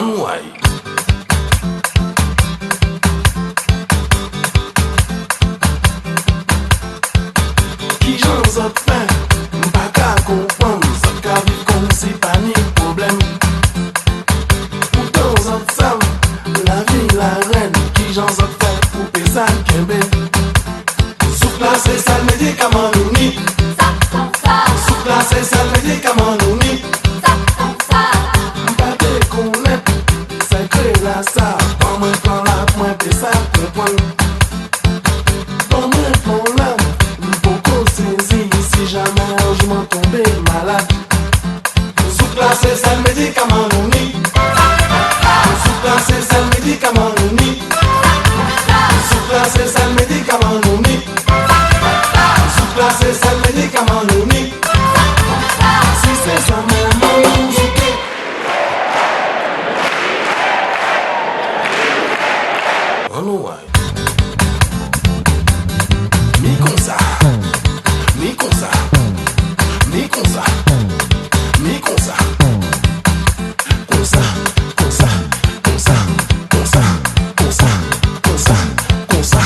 Anouaï. Qui j'en zot fait, m'pas qu'à comprendre, zot qu'à vivre comme si pas ni problème. Pourtant zot savent, la vie la reine, qui j'en zot fait pour que ça kembe. Souffle là c'est ça le médicament nous ni. Souffle là c'est ça le médicament nous ni. M'pas déconnecte, c'est que la ça, quand moi prends la point que ça comprendre. Quand moi prends la si jamais je m'en tombais malade. Souffle là c'est ça le médicament nous ni. Souffle là c'est ça le médicament nous ni. Souffle là c'est ça le médicament nous ni. Souffle là c'est ça le médicament nous ni. Si c'est ça même musique. On nous voit. Mi comme ça. Mi comme ça, mi comme ça, mi comme ça, comme ça, comme ça, comme ça, comme ça, comme ça, comme ça, comme ça.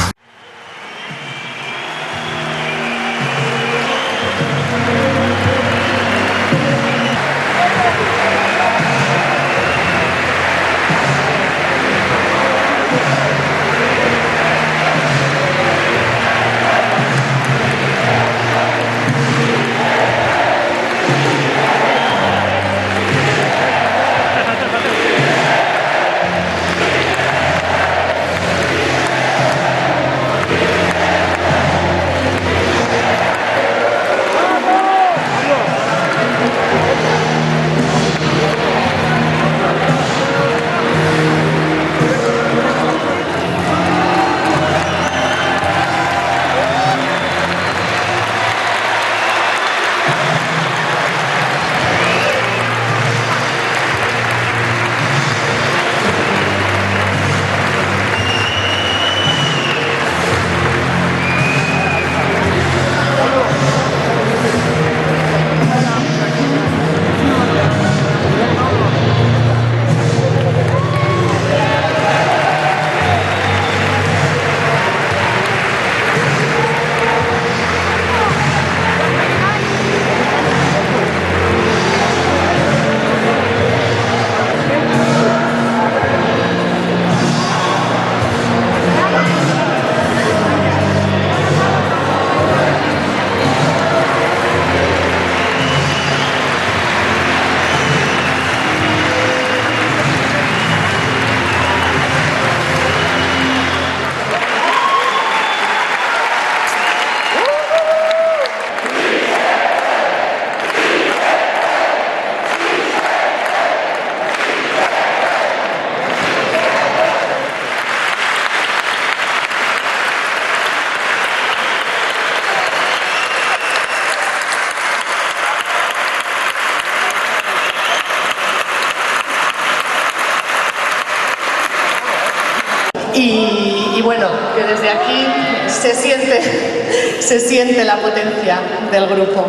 Y bueno, que desde aquí se siente la potencia del grupo.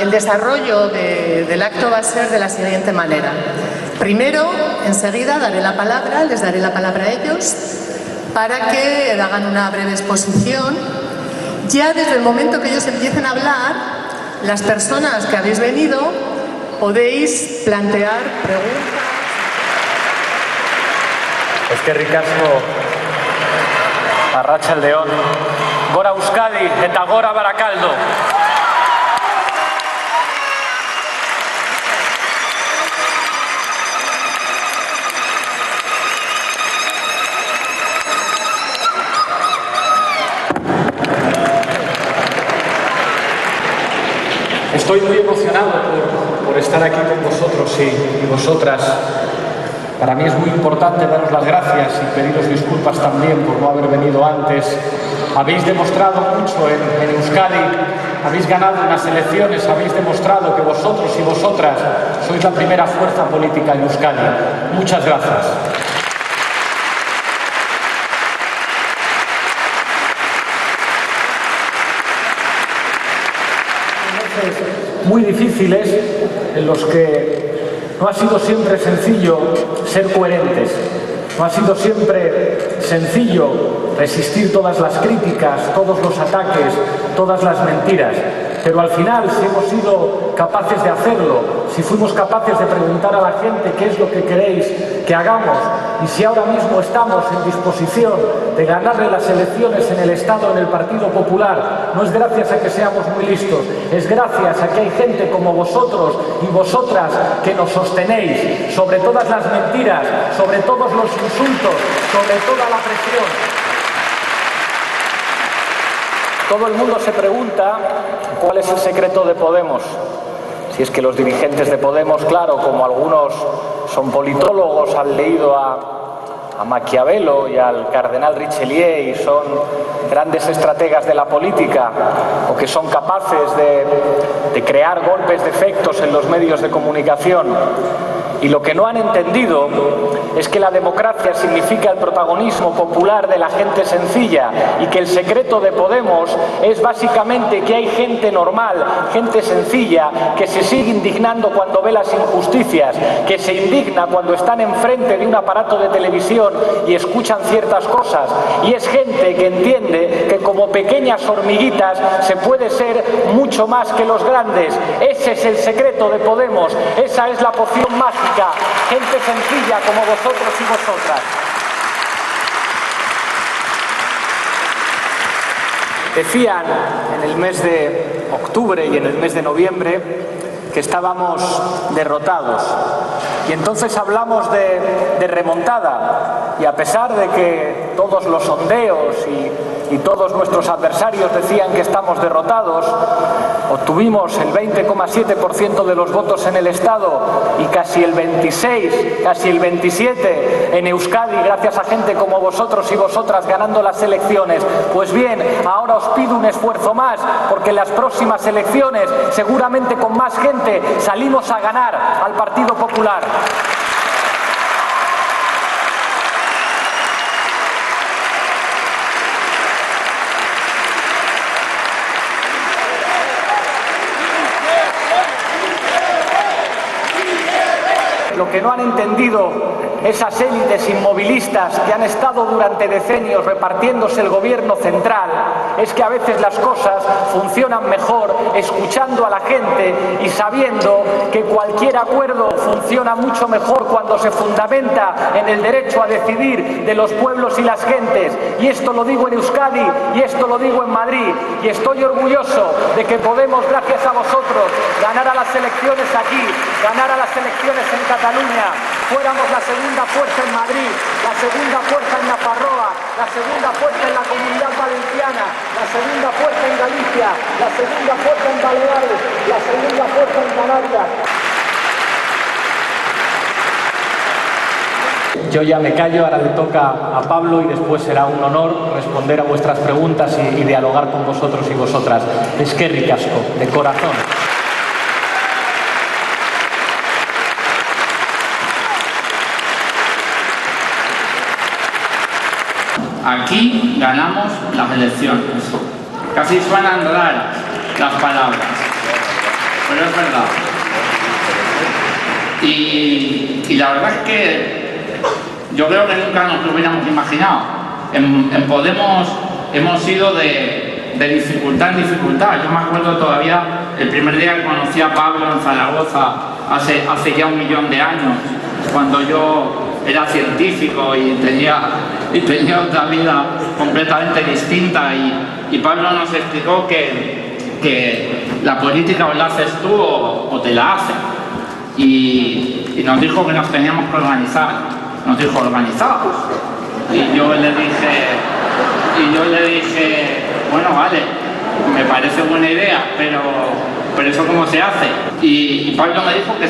El desarrollo del acto va a ser de la siguiente manera. Primero, enseguida les daré la palabra a ellos para que hagan una breve exposición. Ya desde el momento que ellos empiecen a hablar, las personas que habéis venido podéis plantear preguntas. Eskerrik asko, Arratsaldeon, gora Euskadi eta gora Barakaldo. Estoy muy emocionado por estar aquí con vosotros y vosotras. Para mí es muy importante daros las gracias y pediros disculpas también por no haber venido antes. Habéis demostrado mucho en Euskadi, habéis ganado unas elecciones, habéis demostrado que vosotros y vosotras sois la primera fuerza política en Euskadi. Muchas gracias. Muy difíciles en los que No ha sido siempre sencillo ser coherentes, no ha sido siempre sencillo resistir todas las críticas, todos los ataques, todas las mentiras. Pero al final, si hemos sido capaces de hacerlo, si fuimos capaces de preguntar a la gente qué es lo que queréis que hagamos, y si ahora mismo estamos en disposición de ganarle las elecciones en el Estado, en el Partido Popular, no es gracias a que seamos muy listos, es gracias a que hay gente como vosotros y vosotras que nos sostenéis sobre todas las mentiras, sobre todos los insultos, sobre toda la presión. Todo el mundo se pregunta cuál es el secreto de Podemos. Si es que los dirigentes de Podemos, claro, como algunos son politólogos, han leído a Maquiavelo y al cardenal Richelieu y son grandes estrategas de la política, o que son capaces de crear golpes de efectos en los medios de comunicación. Y lo que no han entendido es que la democracia significa el protagonismo popular de la gente sencilla y que el secreto de Podemos es básicamente que hay gente normal, gente sencilla, que se sigue indignando cuando ve las injusticias, que se indigna cuando están enfrente de un aparato de televisión y escuchan ciertas cosas. Y es gente que entiende que como pequeñas hormiguitas se puede ser mucho más que los grandes. Ese es el secreto de Podemos, esa es la poción mágica. Gente sencilla como vosotros y vosotras. Decían en el mes de octubre y en el mes de noviembre que estábamos derrotados. Y entonces hablamos de remontada. Y a pesar de que todos los sondeos y todos nuestros adversarios decían que estamos derrotados, obtuvimos el 20,7% de los votos en el Estado y casi el 26, casi el 27% en Euskadi, gracias a gente como vosotros y vosotras ganando las elecciones. Pues bien, ahora os pido un esfuerzo más, porque en las próximas elecciones, seguramente con más gente, salimos a ganar al Partido Popular. Lo que no han entendido esas élites inmovilistas que han estado durante decenios repartiéndose el gobierno central es que a veces las cosas funcionan mejor escuchando a la gente y sabiendo que cualquier acuerdo funciona mucho mejor cuando se fundamenta en el derecho a decidir de los pueblos y las gentes. Y esto lo digo en Euskadi y esto lo digo en Madrid, y estoy orgulloso de que Podemos, gracias a vosotros, ganar a las elecciones aquí, ganar a las elecciones en Cataluña, fuéramos la segunda fuerza en Madrid, la segunda fuerza en Nafarroa, la segunda fuerza en la Comunidad Valenciana, la segunda fuerza en Galicia, la segunda fuerza en Baleares, la segunda fuerza en Canarias. Yo ya me callo, ahora le toca a Pablo y después será un honor responder a vuestras preguntas y dialogar con vosotros y vosotras. Eskerrik asko, de corazón. Aquí ganamos las elecciones. Casi suenan raras las palabras, pero es verdad. Y la verdad es que yo creo que nunca nos lo hubiéramos imaginado. En Podemos hemos ido de dificultad en dificultad. Yo me acuerdo todavía el primer día que conocí a Pablo en Zaragoza, hace ya 1 millón de años, cuando yo era científico y tenía otra vida completamente distinta, y Pablo nos explicó que la política o la haces tú o te la hacen, y nos dijo que nos teníamos que organizar, nos dijo organizados, y yo le dije bueno, vale, me parece buena idea, pero eso ¿cómo se hace? Y Pablo me dijo que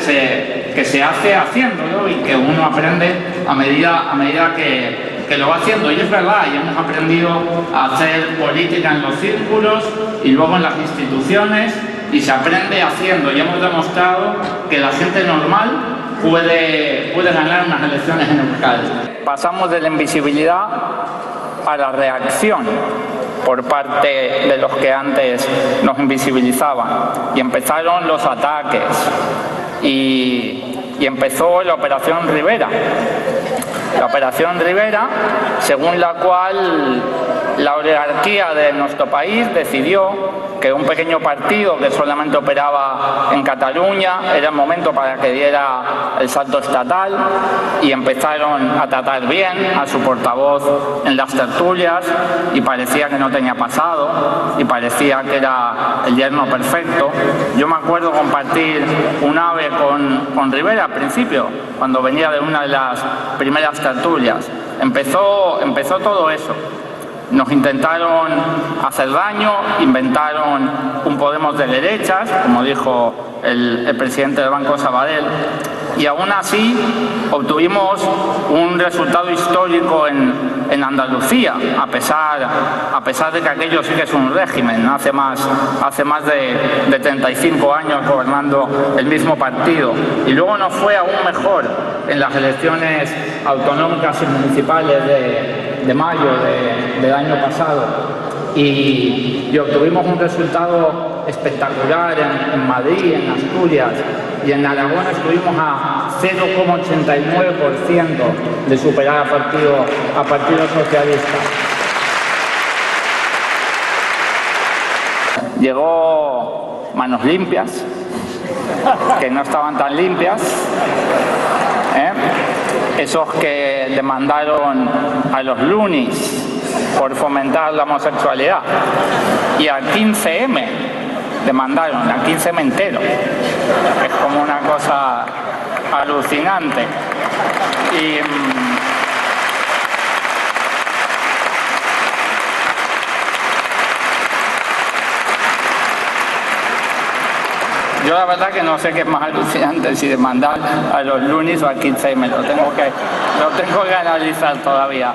se hace haciéndolo, y que uno aprende a medida que lo va haciendo. Y es verdad, y hemos aprendido a hacer política en los círculos y luego en las instituciones, y se aprende haciendo, y hemos demostrado que la gente normal puede ganar unas elecciones en Euskadi. Pasamos de la invisibilidad a la reacción por parte de los que antes nos invisibilizaban, y empezaron los ataques, y y empezó la Operación Rivera. La Operación Rivera, según la cual la oligarquía de nuestro país decidió que un pequeño partido que solamente operaba en Cataluña era el momento para que diera el salto estatal, y empezaron a tratar bien a su portavoz en las tertulias y parecía que no tenía pasado y parecía que era el yerno perfecto. Yo me acuerdo compartir un ave con Rivera al principio, cuando venía de una de las primeras tertulias. Empezó todo eso. Nos intentaron hacer daño, inventaron un Podemos de derechas, como dijo el presidente del Banco Sabadell, y aún así obtuvimos un resultado histórico en Andalucía, a pesar de que aquello sí que es un régimen, hace más de 35 años gobernando el mismo partido. Y luego nos fue aún mejor en las elecciones autonómicas y municipales de mayo del año pasado, y obtuvimos un resultado espectacular en Madrid, en Asturias, y en Aragón estuvimos a 0,89% de superar a Partido Socialista. Llegó Manos Limpias, que no estaban tan limpias, esos que demandaron a los Lunis por fomentar la homosexualidad, y al 15M demandaron, al 15M entero. Es como una cosa alucinante. Y yo la verdad que no sé qué es más alucinante, si demandar a los Lunis o al 15M, lo tengo que analizar todavía.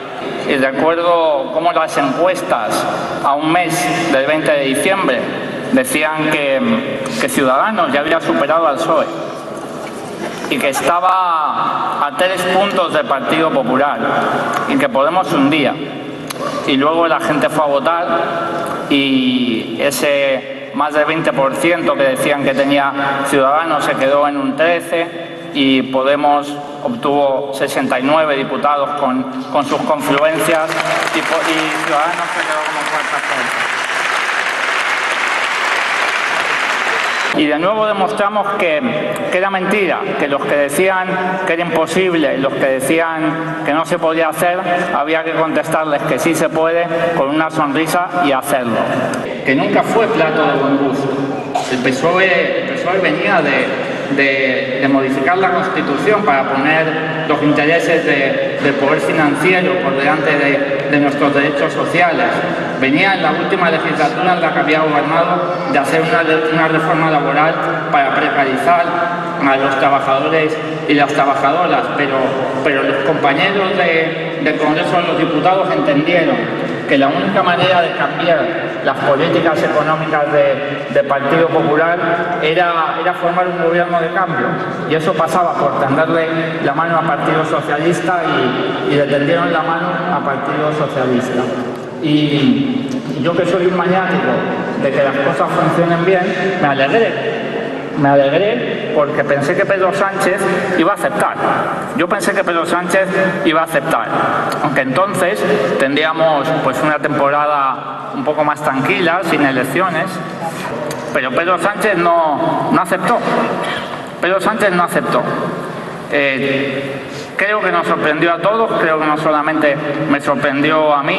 Y recuerdo cómo las encuestas a un mes del 20 de diciembre decían que Ciudadanos ya había superado al PSOE y que estaba a 3 puntos del Partido Popular y que Podemos se hundía. Y luego la gente fue a votar y ese más del 20% que decían que tenía Ciudadanos se quedó en un 13%, y Podemos obtuvo 69 diputados con sus confluencias, y Ciudadanos se quedó como cuarta fuerza. Y de nuevo demostramos que era mentira, que los que decían que era imposible, los que decían que no se podía hacer, había que contestarles que sí se puede con una sonrisa y hacerlo. Que nunca fue plato de buen gusto. El PSOE venía de modificar la Constitución para poner los intereses del poder financiero por delante de nuestros derechos sociales. Venía en la última legislatura en la que había gobernado de hacer una reforma laboral para precarizar a los trabajadores y las trabajadoras, pero los compañeros del Congreso de los Diputados entendieron que la única manera de cambiar las políticas económicas del Partido Popular era formar un gobierno de cambio, y eso pasaba por tenderle la mano al Partido Socialista, y le tendieron la mano al Partido Socialista. Y yo, que soy un maniático de que las cosas funcionen bien, me alegré porque pensé que Pedro Sánchez iba a aceptar. Yo pensé que Pedro Sánchez iba a aceptar, aunque entonces tendríamos pues una temporada un poco más tranquila, sin elecciones, pero Pedro Sánchez no aceptó. Pedro Sánchez no aceptó. Creo que nos sorprendió a todos, creo que no solamente me sorprendió a mí.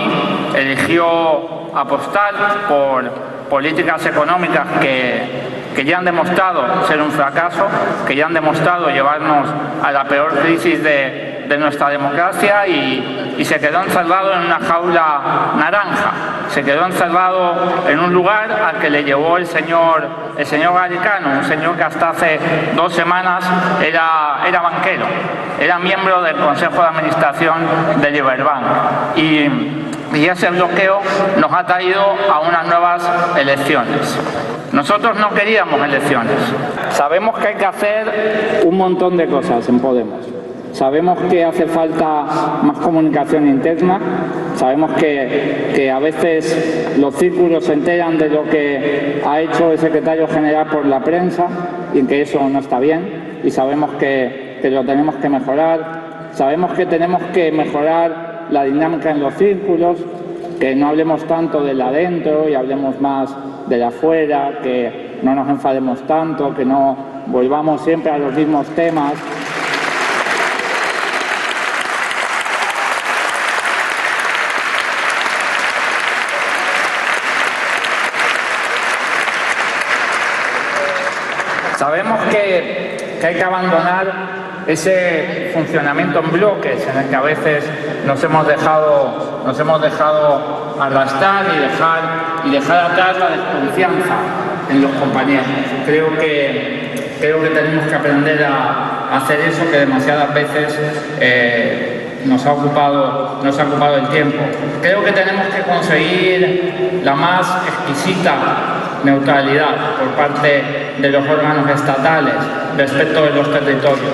Eligió apostar por políticas económicas que ya han demostrado ser un fracaso, que ya han demostrado llevarnos a la peor crisis de nuestra democracia, y se quedó encerrado en una jaula naranja, se quedó encerrado en un lugar al que le llevó el señor Garicano, un señor que hasta hace 2 semanas era banquero, era miembro del Consejo de Administración de Liberbank, y ese bloqueo nos ha traído a unas nuevas elecciones. Nosotros no queríamos elecciones. Sabemos que hay que hacer un montón de cosas en Podemos. Sabemos que hace falta más comunicación interna, sabemos que a veces los círculos se enteran de lo que ha hecho el secretario general por la prensa y que eso no está bien, y sabemos que que lo tenemos que mejorar. Sabemos que tenemos que mejorar la dinámica en los círculos, que no hablemos tanto del adentro y hablemos más del afuera, que no nos enfademos tanto, que no volvamos siempre a los mismos temas. Sabemos que hay que abandonar ese funcionamiento en bloques en el que a veces nos hemos dejado arrastrar y dejar atrás la desconfianza en los compañeros. Creo que tenemos que aprender a hacer eso que demasiadas veces nos ha ocupado el tiempo. Creo que tenemos que conseguir la más exquisita neutralidad por parte de los órganos estatales respecto de los territorios.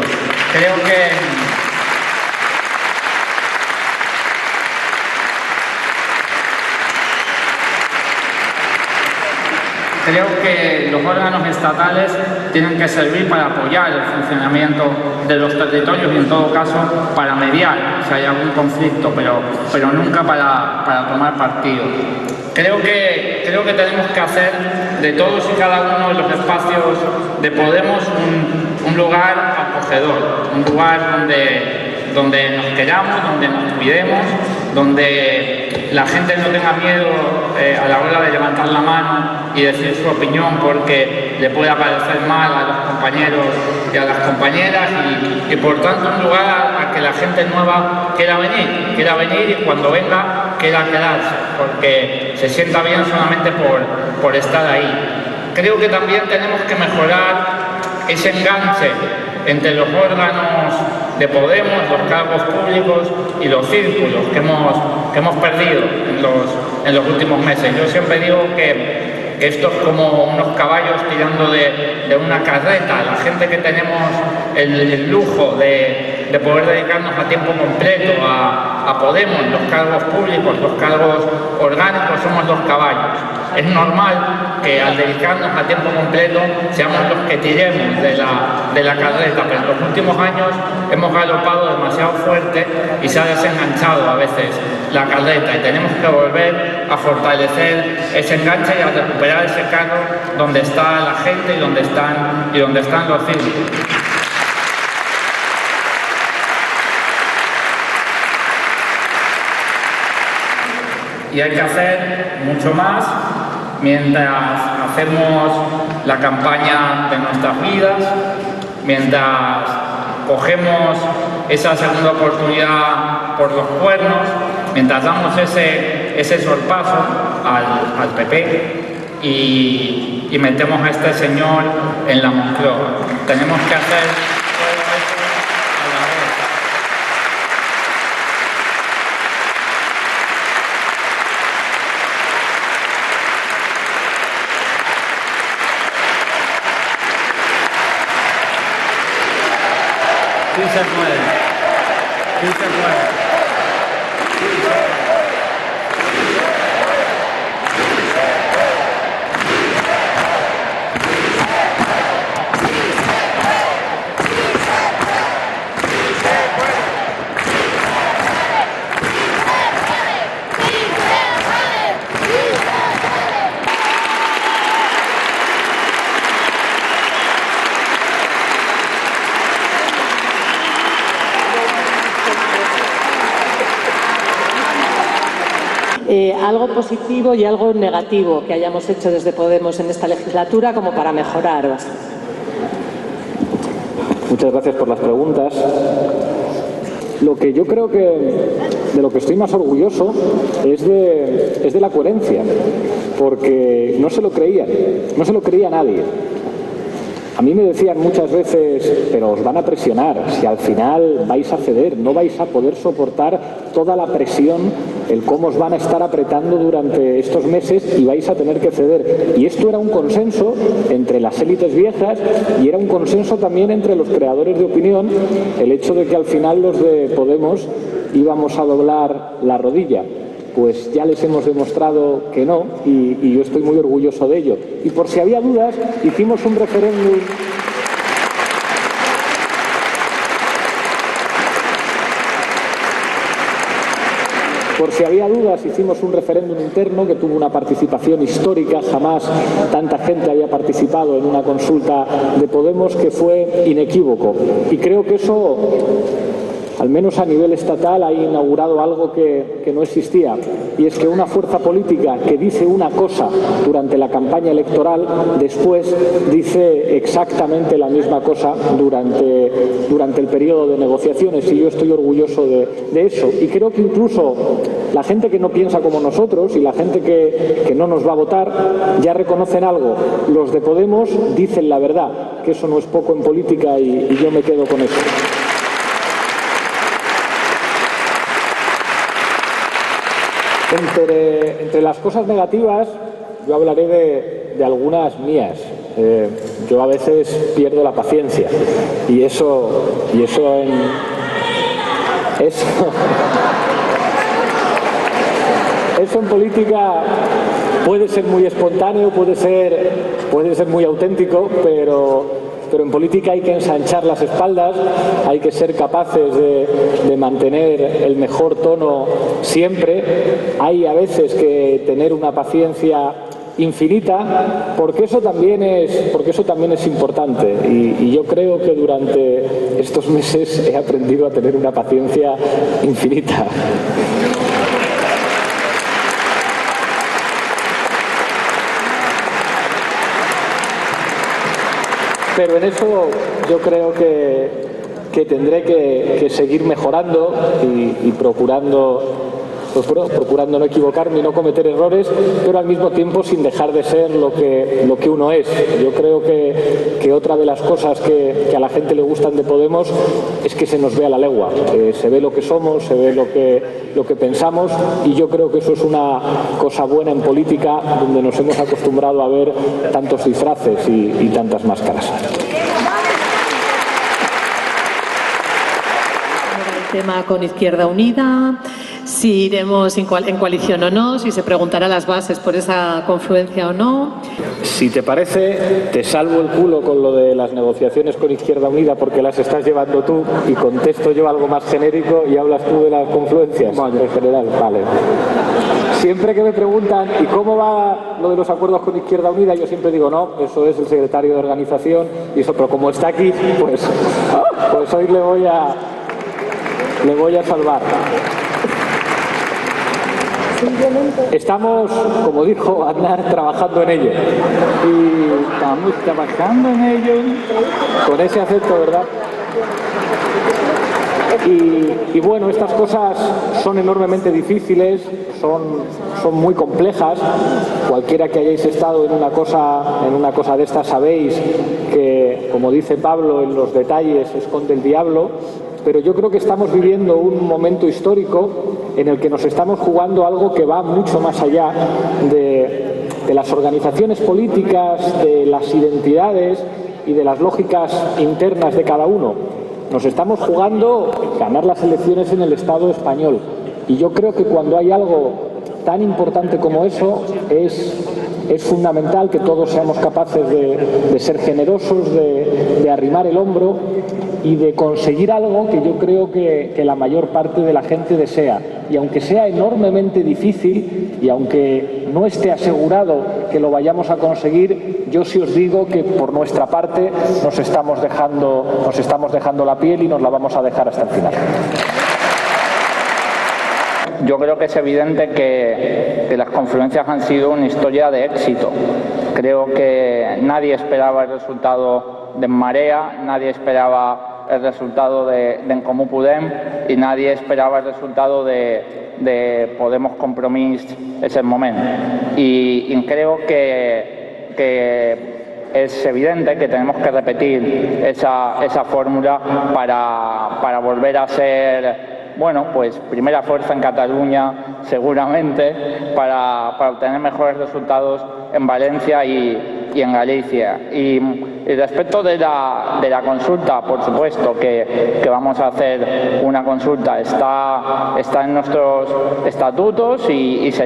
Creo que los órganos estatales tienen que servir para apoyar el funcionamiento de los territorios y en todo caso para mediar si hay algún conflicto, pero nunca para tomar partido. Creo que tenemos que hacer de todos y cada uno de los espacios de Podemos un lugar acogedor, un lugar donde nos queramos, donde nos cuidemos, donde la gente no tenga miedo a la hora de levantar la mano y decir su opinión porque le pueda parecer mal a los compañeros y a las compañeras y por tanto un lugar a que la gente nueva quiera venir y cuando venga quiera quedarse porque se sienta bien solamente por estar ahí. Creo que también tenemos que mejorar ese enganche entre los órganos de Podemos, los cargos públicos y los círculos que hemos perdido en los últimos meses. Yo siempre digo que esto es como unos caballos tirando de una carreta. La gente que tenemos el lujo de poder dedicarnos a tiempo completo a Podemos, los cargos públicos, los cargos orgánicos, somos los caballos. Es normal que al dedicarnos a tiempo completo seamos los que tiremos de la carreta, pero en los últimos años hemos galopado demasiado fuerte y se ha desenganchado a veces la carreta y tenemos que volver a fortalecer ese enganche y a recuperar ese carro donde está la gente y donde están los círculos. Y hay que hacer mucho más mientras hacemos la campaña de nuestras vidas, mientras cogemos esa segunda oportunidad por los cuernos, mientras damos ese sorpaso al PP y metemos a este señor en la Moncloa. Tenemos que hacer Sí se puede. Sí se puede. Algo positivo y algo negativo que hayamos hecho desde Podemos en esta legislatura como para mejorar. Muchas gracias por las preguntas. Lo que yo creo que de lo que estoy más orgulloso es de la coherencia, porque no se lo creía nadie. A mí me decían muchas veces, pero os van a presionar, si al final vais a ceder, no vais a poder soportar toda la presión, el cómo os van a estar apretando durante estos meses y vais a tener que ceder. Y esto era un consenso entre las élites viejas y era un consenso también entre los creadores de opinión, el hecho de que al final los de Podemos íbamos a doblar la rodilla. Pues ya les hemos demostrado que no y yo estoy muy orgulloso de ello. Y por si había dudas, hicimos un referéndum. Por si había dudas, hicimos un referéndum interno que tuvo una participación histórica, jamás tanta gente había participado en una consulta de Podemos, que fue inequívoco. Y creo que eso, al menos a nivel estatal, ha inaugurado algo que no existía, y es que una fuerza política que dice una cosa durante la campaña electoral, después dice exactamente la misma cosa durante el periodo de negociaciones, y yo estoy orgulloso de eso. Y creo que incluso la gente que no piensa como nosotros y la gente que no nos va a votar ya reconocen algo. Los de Podemos dicen la verdad, que eso no es poco en política, y yo me quedo con eso. Entre las cosas negativas, yo hablaré de algunas mías. Yo a veces pierdo la paciencia, y eso en política puede ser muy espontáneo, puede ser muy auténtico, pero en política hay que ensanchar las espaldas, hay que ser capaces de mantener el mejor tono siempre. Hay a veces que tener una paciencia infinita, porque eso también es importante, y yo creo que durante estos meses he aprendido a tener una paciencia infinita. Pero en eso yo creo que tendré que seguir mejorando y procurando no equivocarme y no cometer errores, pero al mismo tiempo sin dejar de ser lo que uno es. Yo creo que otra de las cosas que a la gente le gustan de Podemos es que se nos ve a la legua, se ve lo que somos, se ve lo que pensamos, y yo creo que eso es una cosa buena en política, donde nos hemos acostumbrado a ver tantos disfraces y tantas máscaras. El tema con Izquierda Unida, si iremos en coalición o no, si se preguntará las bases por esa confluencia o no. Si te parece, te salvo el culo con lo de las negociaciones con Izquierda Unida, porque las estás llevando tú, y contesto yo algo más genérico y hablas tú de las confluencias en general. Vale. Siempre que me preguntan ¿y cómo va lo de los acuerdos con Izquierda Unida?, yo siempre digo no, eso es el secretario de organización, y eso, pero como está aquí, pues hoy le voy a salvar. Estamos, como dijo Aznar, trabajando en ello. Y estamos trabajando en ello. Con ese acento, ¿verdad? Y bueno, estas cosas son enormemente difíciles, son muy complejas. Cualquiera que hayáis estado en una cosa de estas sabéis que, como dice Pablo, en los detalles se esconde el diablo. Pero yo creo que estamos viviendo un momento histórico en el que nos estamos jugando algo que va mucho más allá de las organizaciones políticas, de las identidades y de las lógicas internas de cada uno. Nos estamos jugando ganar las elecciones en el Estado español. Y yo creo que cuando hay algo tan importante como eso, es fundamental que todos seamos capaces de ser generosos, de arrimar el hombro y de conseguir algo que yo creo que la mayor parte de la gente desea. Y aunque sea enormemente difícil y aunque no esté asegurado que lo vayamos a conseguir, yo sí os digo que por nuestra parte nos estamos dejando la piel y nos la vamos a dejar hasta el final. Yo creo que es evidente que las confluencias han sido una historia de éxito. Creo que nadie esperaba el resultado de En Marea, nadie esperaba el resultado de En Comú Podem y nadie esperaba el resultado de Podemos Compromís ese momento. Y creo que es evidente que tenemos que repetir esa fórmula para volver a ser, bueno, pues primera fuerza en Cataluña, seguramente, para obtener mejores resultados en Valencia y en Galicia. Y respecto de la consulta, por supuesto que vamos a hacer una consulta, está en nuestros estatutos y se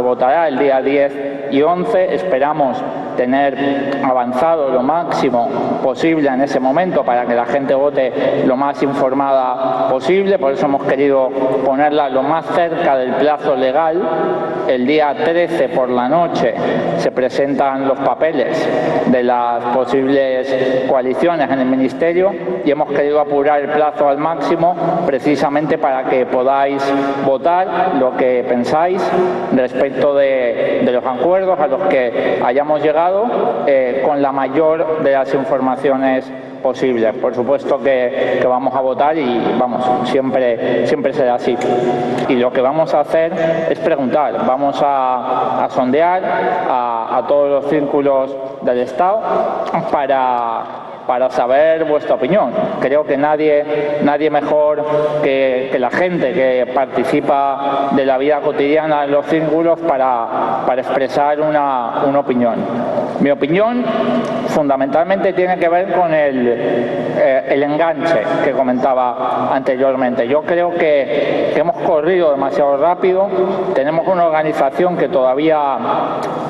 votará el día 10 y 11. Esperamos tener avanzado lo máximo posible en ese momento para que la gente vote lo más informada posible. Por eso hemos querido ponerla lo más cerca del plazo legal. El día 13 por la noche se presentan los papeles de las posibles coaliciones en el Ministerio y hemos querido apurar el plazo al máximo precisamente para que podáis votar lo que pensáis respecto de los acuerdos a los que hayamos llegado con la mayor de las informaciones posibles. Por supuesto que vamos a votar y vamos, siempre será así. Y lo que vamos a hacer es preguntar, vamos a sondear a todos los círculos del Estado para saber vuestra opinión. Creo que nadie mejor que la gente que participa de la vida cotidiana en los círculos para expresar una opinión. Mi opinión fundamentalmente tiene que ver con el enganche que comentaba anteriormente. Yo creo que hemos corrido demasiado rápido, tenemos una organización que todavía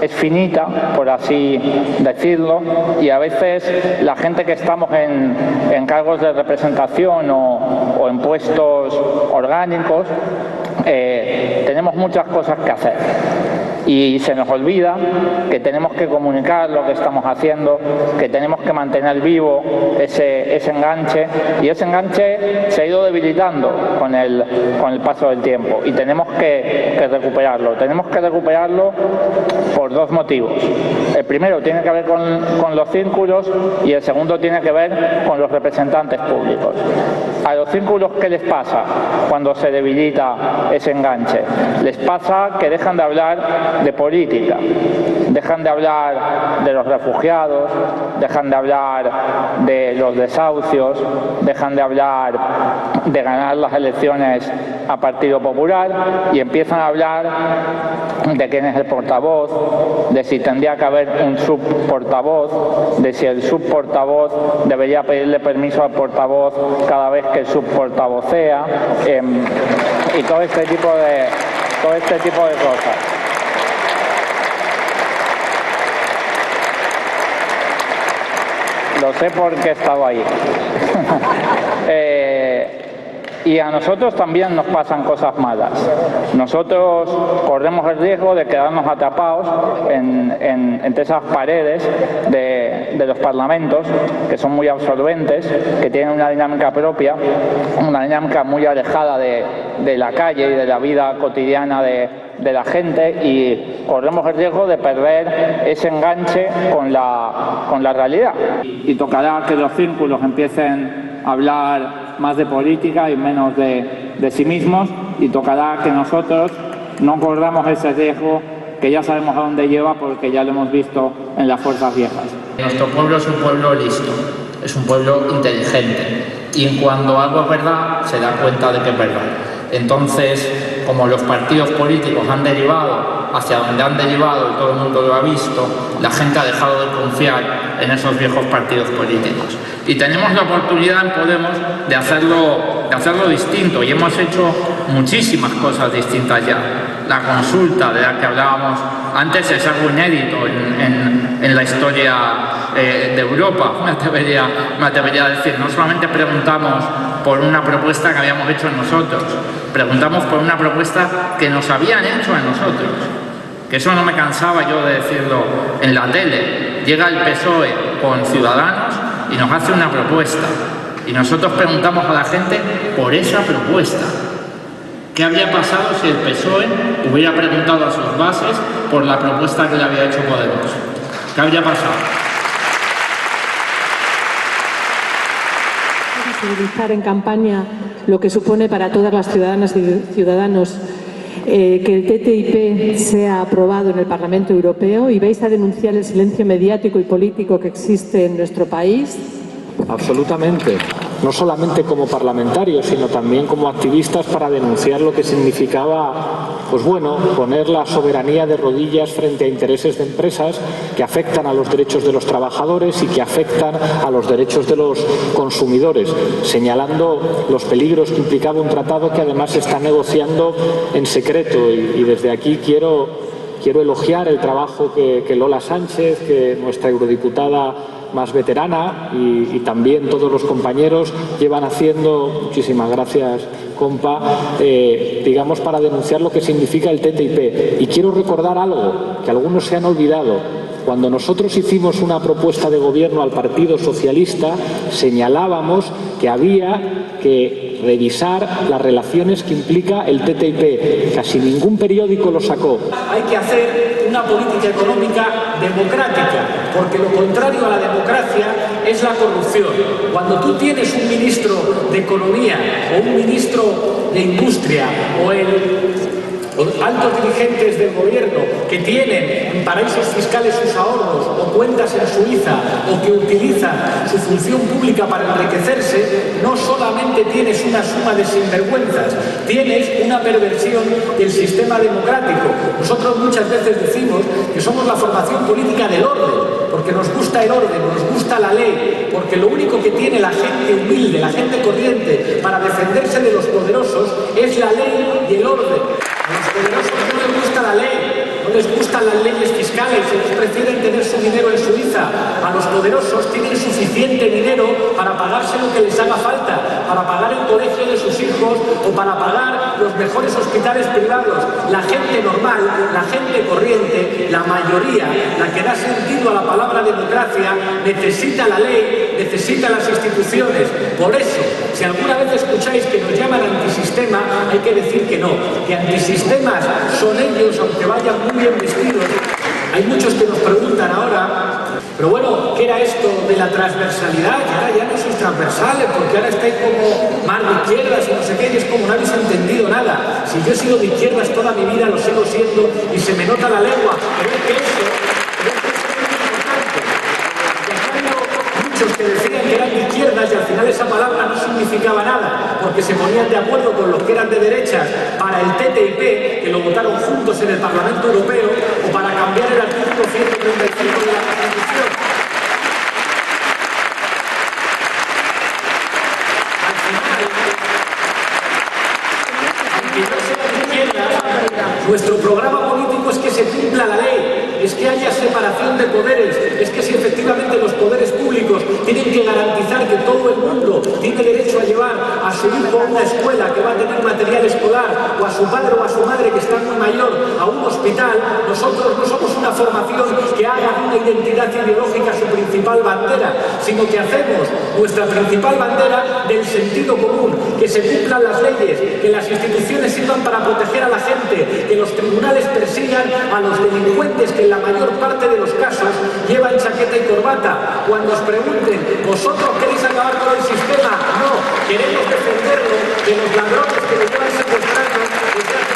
es finita, por así decirlo, y a veces la gente que estamos en cargos de representación o en puestos orgánicos tenemos muchas cosas que hacer. Y se nos olvida que tenemos que comunicar lo que estamos haciendo, que tenemos que mantener vivo ese enganche, y ese enganche se ha ido debilitando con el paso del tiempo y tenemos que recuperarlo. Tenemos que recuperarlo por dos motivos. El primero tiene que ver con los círculos y el segundo tiene que ver con los representantes públicos. A los círculos, ¿qué les pasa cuando se debilita ese enganche? Les pasa que dejan de hablar de política, dejan de hablar de los refugiados, dejan de hablar de los desahucios, dejan de hablar de ganar las elecciones a Partido Popular y empiezan a hablar de quién es el portavoz, de si tendría que haber un subportavoz, de si el subportavoz debería pedirle permiso al portavoz cada vez que el subportavocea y todo este tipo de cosas. Lo sé porque he estado ahí. Y a nosotros también nos pasan cosas malas. Nosotros corremos el riesgo de quedarnos atrapados entre esas paredes de los parlamentos, que son muy absorbentes, que tienen una dinámica propia, una dinámica muy alejada de la calle y de la vida cotidiana de la gente, y corremos el riesgo de perder ese enganche con la realidad. Y tocará que los círculos empiecen a hablar más de política y menos de sí mismos, y tocará que nosotros no corramos ese riesgo que ya sabemos a dónde lleva porque ya lo hemos visto en las fuerzas viejas. Nuestro pueblo es un pueblo listo, es un pueblo inteligente, y cuando algo es verdad se da cuenta de que es verdad. Entonces, como los partidos políticos han derivado hacia donde han derivado y todo el mundo lo ha visto, la gente ha dejado de confiar en esos viejos partidos políticos. Y tenemos la oportunidad en Podemos de hacerlo distinto, y hemos hecho muchísimas cosas distintas ya. La consulta de la que hablábamos antes es algo inédito en la historia de Europa, me atrevería a decir. No solamente preguntamos por una propuesta que habíamos hecho nosotros, preguntamos por una propuesta que nos habían hecho a nosotros, que eso no me cansaba yo de decirlo en la tele. Llega el PSOE con Ciudadanos y nos hace una propuesta, y nosotros preguntamos a la gente por esa propuesta. ¿Qué habría pasado si el PSOE hubiera preguntado a sus bases por la propuesta que le había hecho Podemos? ¿Qué habría pasado? Visibilizar en campaña lo que supone para todas las ciudadanas y ciudadanos que el TTIP sea aprobado en el Parlamento Europeo, y vais a denunciar el silencio mediático y político que existe en nuestro país. Absolutamente. No solamente como parlamentarios, sino también como activistas, para denunciar lo que significaba, pues bueno, poner la soberanía de rodillas frente a intereses de empresas que afectan a los derechos de los trabajadores y que afectan a los derechos de los consumidores, señalando los peligros que implicaba un tratado que además se está negociando en secreto. Y desde aquí quiero quiero elogiar el trabajo que Lola Sánchez, que nuestra eurodiputada más veterana, y también todos los compañeros llevan haciendo, muchísimas gracias, compa, digamos, para denunciar lo que significa el TTIP. Y quiero recordar algo que algunos se han olvidado. Cuando nosotros hicimos una propuesta de gobierno al Partido Socialista, señalábamos que había que revisar las relaciones que implica el TTIP. Casi ningún periódico lo sacó. Hay que hacer una política económica democrática, porque lo contrario a la democracia es la corrupción. Cuando tú tienes un ministro de Economía o un ministro de Industria o altos dirigentes del gobierno que tienen en paraísos fiscales sus ahorros o cuentas en Suiza o que utilizan su función pública para enriquecerse, no solamente tienes una suma de sinvergüenzas, tienes una perversión del sistema democrático. Nosotros muchas veces decimos que somos la formación política del orden, porque nos gusta el orden, nos gusta la ley, porque lo único que tiene la gente humilde, la gente corriente, para defenderse de los poderosos es la ley y el orden. A los poderosos no les gusta la ley, no les gustan las leyes fiscales, ellos prefieren tener su dinero en Suiza. A los poderosos tienen suficiente dinero para pagarse lo que les haga falta, para pagar el colegio de sus hijos o para pagar los mejores hospitales privados. La gente normal, la gente corriente, la mayoría, la que da sentido a la palabra democracia, necesita la ley, necesita las instituciones. Por eso, si alguna vez escucháis que nos llaman antisistema, hay que decir que no, que antisistemas son ellos, aunque vayan muy bien vestidos. Hay muchos que nos preguntan ahora, pero bueno, ¿qué era esto de la transversalidad? Que ahora ya no sois transversales, porque ahora estáis como más de izquierdas y no sé qué, y es como no habéis entendido nada. Si yo he sido de izquierdas toda mi vida, lo sigo siendo y se me nota la lengua, pero es que eso es muy importante. Muchos que decían que eran de izquierdas y al final esa palabra no significaba nada, porque se ponían de acuerdo con los que eran de derechas para el TTIP, que lo votaron juntos en el Parlamento Europeo, o para cambiar el artículo 135 de la Constitución. Al final, aunque no sea de izquierda, nuestro programa político es que se cumpla la ley, es que haya separación de poderes, es que si efectivamente los poderes públicos tienen que garantizar que todo el mundo tiene derecho a llevar a su hijo a una escuela que va a tener material escolar, o a su padre o a su madre que está muy mayor a un hospital, nosotros no somos una formación que haga de una identidad ideológica su principal bandera, sino que hacemos nuestra principal bandera del sentido común, que se cumplan las leyes, que las instituciones sirvan para proteger a la gente, que los tribunales persigan a los delincuentes que en la mayor parte de los casos llevan chaqueta y corbata. Cuando os pregunten, ¿vosotros queréis acabar con el sistema? No, queremos defenderlo de los ladrones que lo llevan secuestrando desde hace muchos años.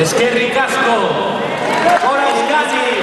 Eskerrik asko, gora Euskadi!